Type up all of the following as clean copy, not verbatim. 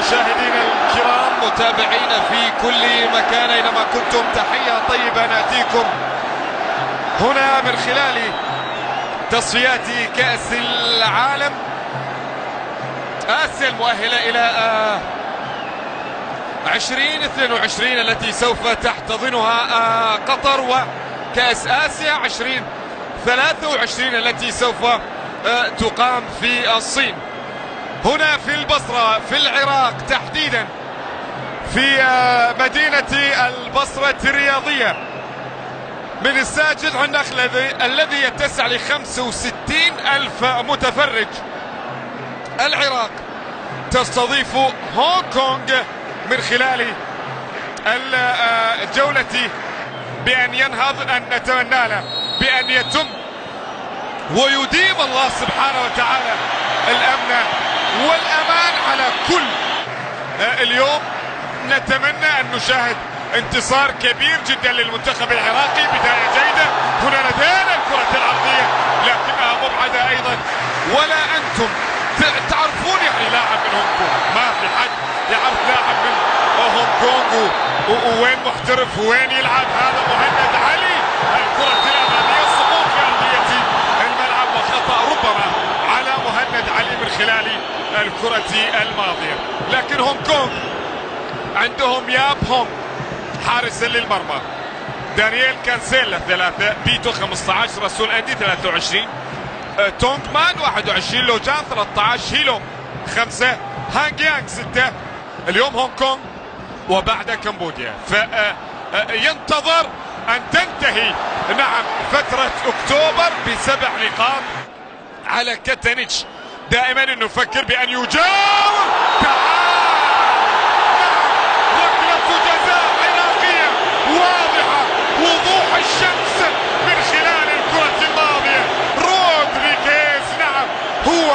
مشاهدينا الكرام متابعينا في كل مكان اينما كنتم، تحية طيبة نأتيكم هنا من خلال تصفيات كأس العالم آسيا المؤهلة إلى 2022 التي سوف تحتضنها قطر، وكأس آسيا 2023 التي سوف تقام في الصين. هنا في البصرة في العراق تحديدا، في مدينة البصرة الرياضية، من الساجد النخل الذي يتسع ل 65,000 متفرج. العراق تستضيف هونغ كونغ من خلال الجولة بأن ينهض، أن نتمنى له بأن يتم ويديم الله سبحانه وتعالى الأمن والأمان على كل. اليوم نتمنى أن نشاهد انتصار كبير جدا للمنتخب العراقي، بداية جيدة. هنا لدينا الكرة العرضية لكنها مبعدة أيضا، ولا أنتم تعرفون يعني لاعب من هونغ كونغ؟ ما في حد يعرف لاعب من هونغ كونغ ووين محترف وين يلعب. هذا مهند علي، الكرة الأمامية سقوط في أرضية الملعب وخطأ ربما على مهند علي من خلال الكرة الماضية. لكن هونغ كونغ عندهم ياب هونغ حارس للمرمى، دانييل كانسيلا 3، بيتو 15، رسول أندي 23، تونغ مان 21، لوجان 13، هيلو 5، هانغ يانغ 6. اليوم هونغ كونغ وبعد كمبوديا، فينتظر أن تنتهي فترة أكتوبر ب7 نقاط على كاتانيتش. دائما نفكر بأن يجاور. ركلة جزاء عراقية واضحة وضوح الشمس من خلال الكرة الماضية. رودريغيز هو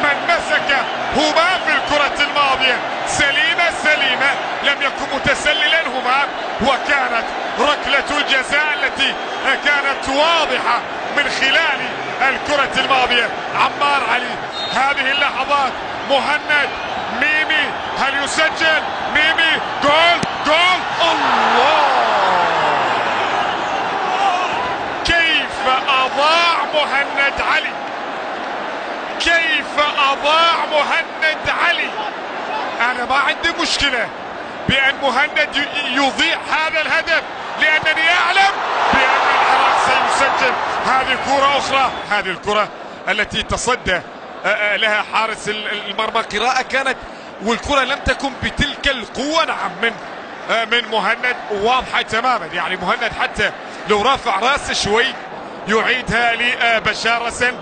من مسك هما في الكرة الماضية، سليمة لم يكن متسللا هما، وكانت ركلة الجزاء التي كانت واضحة من خلال الكرة الماضية. عمار علي، هذه اللحظات، مهند، ميمي، هل يسجل؟ ميمي، جول الله! كيف أضاع مهند علي، كيف أضاع مهند علي. أنا ما عندي مشكلة بأن مهند يضيع هذا الهدف، لأنني أعلم بأن العراق سيسجل. هذه كرة أخرى، هذه الكرة التي تصدى لها حارس المرمى، قراءة كانت، والكرة لم تكن بتلك القوة من مهند، واضحة تماما. يعني مهند حتى لو رافع راسه شوي يعيدها لبشار رسن.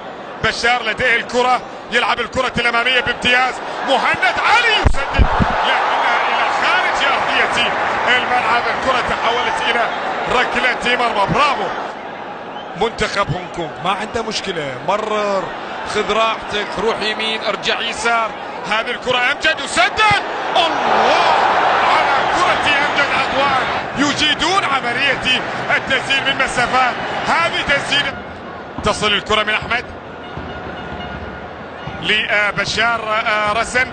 بشار لديه الكرة، يلعب الكرة الأمامية بامتياز. مهند علي يسدد لكنها إلى خارج أرضية الملعب. الكرة تحولت إلى ركلة مرمى. برافو منتخب هونغ كونغ، ما عنده مشكلة، مرر، خذ راحتك، روح يمين، ارجع يسار. هذه الكرة أمجد يسدد. الله على كرة أمجد عدوان، يجيدون عملية التسديد من مسافات. هذه تسديد. تصل الكرة من أحمد لبشار رسن،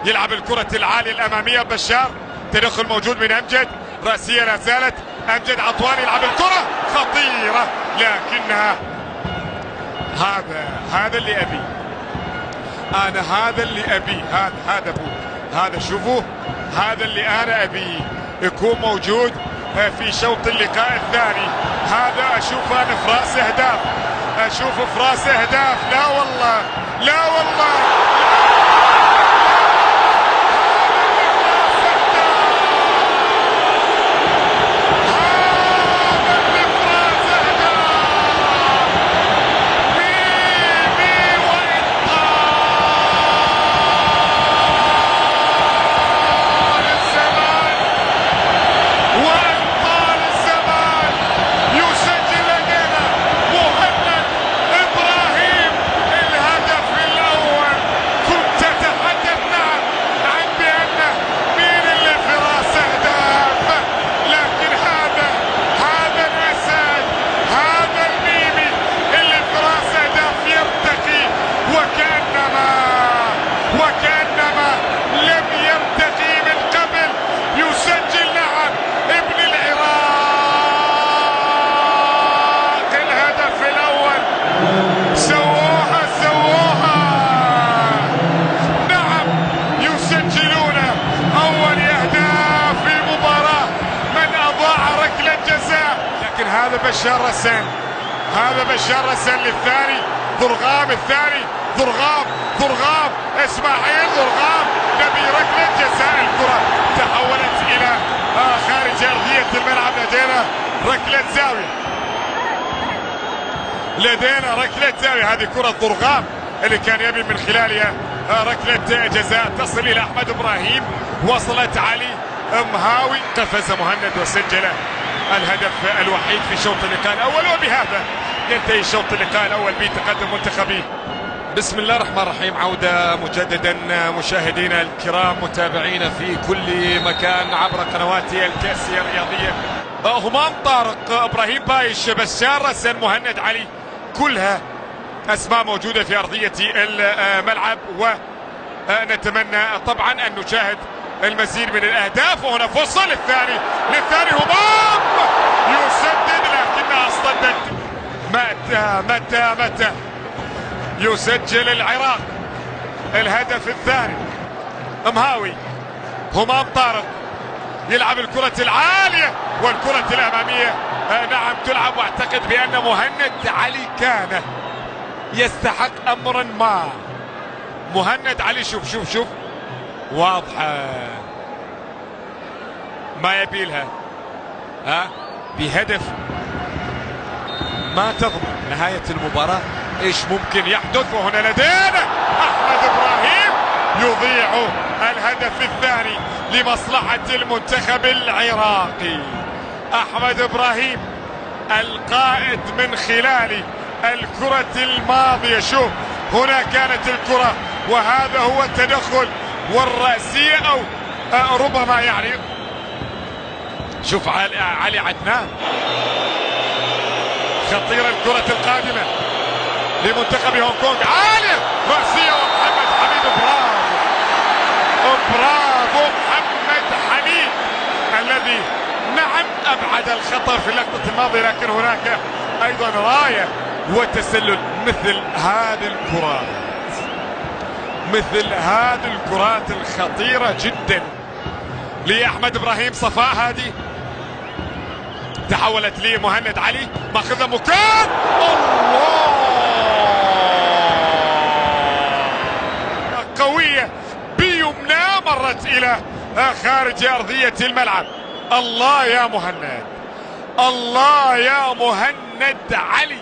يلعب الكرة العالية الأمامية. بشار، تدخل موجود من أمجد، رأسية لا زالت. أمجد عطوان يلعب الكرة خطيرة، لكنها هذا اللي أبي أنا، هذا اللي أبي، هذا شوفوا، هذا اللي أنا أبي يكون موجود في شوط اللقاء الثاني. هذا أشوف أنا في رأس أهداف، أشوف في رأس أهداف. لا والله، لا والله، هذا بشار رسان، هذا بشار رسان للثاني، ضرغام الثاني، ضرغام اسماعيل ضرغام، نبي ركلة جزاء. الكرة تحولت الى خارج ارضية الملعب. لدينا ركلة زاوية، لدينا ركلة زاوية. هذه كرة ضرغام اللي كان يبي من خلالها ركلة جزاء تصل الى احمد ابراهيم، وصلت علي مهاوي، قفز مهند وسجل الهدف الوحيد في شوط اللقاء الاول. وبهذا ينتهي شوط اللقاء الاول بتقدم منتخبي. بسم الله الرحمن الرحيم. عودة مجددا مشاهدينا الكرام، متابعينا في كل مكان عبر قنوات الكاسية الرياضية. همام طارق، ابراهيم بايش، بشار رسن، مهند علي، كلها اسماء موجودة في ارضية الملعب، ونتمنى طبعا ان نشاهد المزيد من الاهداف. وهنا فرصة للثاني همام يسدد لكنها اصطدت. متى يسجل العراق الهدف الثاني. مهاوي، همام طارق يلعب الكرة العالية والكرة الأمامية نعم تلعب. واعتقد بأن مهند علي كان يستحق أمرا ما. مهند علي شوف واضحة ما يبيلها بهدف ما تضمن نهاية المباراة ايش ممكن يحدث. وهنا لدينا احمد ابراهيم يضيع الهدف الثاني لمصلحة المنتخب العراقي. احمد ابراهيم القائد من خلال الكرة الماضية. شوف هنا كانت الكرة وهذا هو التدخل والرأسية او ربما يعني شوف علي عدنان. خطيرة الكرة القادمة لمنتخب هونغ كونغ، عالية رأسية ومحمد حميد. برافو محمد حميد الذي نعم أبعد الخطر في اللقطة الماضية، لكن هناك أيضا راية وتسلل. مثل هذه الكرات الخطيرة جدا لأحمد إبراهيم. صفاء هذه تحولت لمهند علي، ماخذها مكان، الله قوية بيمنى مرت الى خارج ارضية الملعب. الله يا مهند، الله يا مهند علي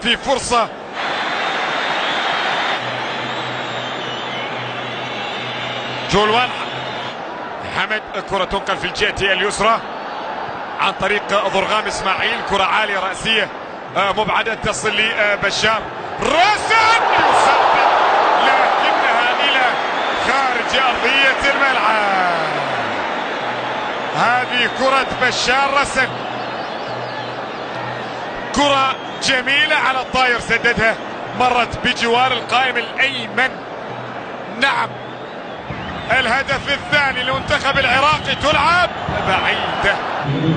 في فرصة. جولوان حمد، كرة تنقل في الجهة اليسرى عن طريق ضرغام اسماعيل، كرة عالية رأسية مبعدة تصل لبشار رسن، يسدد لكنها الى خارج ارضية الملعب. هذه كرة بشار رسن، كرة جميلة على الطاير، سددها مرت بجوار القائم الايمن. نعم الهدف الثاني للمنتخب العراقي، تلعب بعيدة،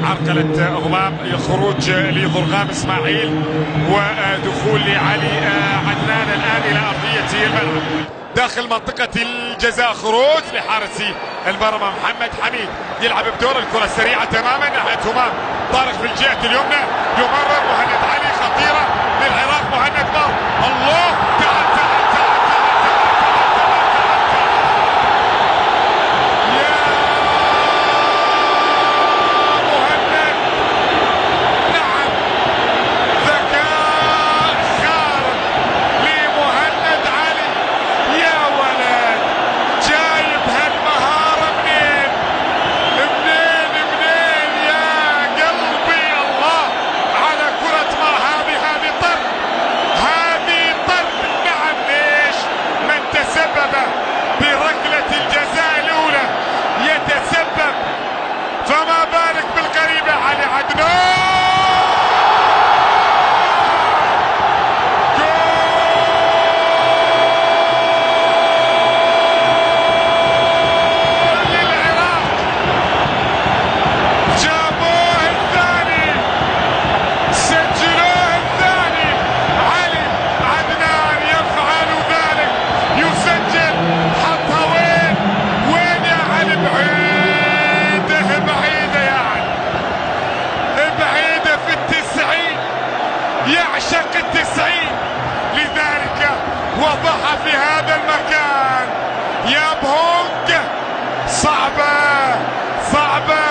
عرقلة همام، خروج لضرغام اسماعيل ودخول لعلي عدنان الان الى ارضية الملعب داخل منطقة الجزاء. خروج لحارس المرمى محمد حميد، يلعب بدور الكرة سريعة تماما ناحية همام طارق في الجهة اليمنى، يمرر مهند علي، خطيرة للعراق. مهند مر، الله، تعال في هذا المكان يا بونج. صعبة صعبة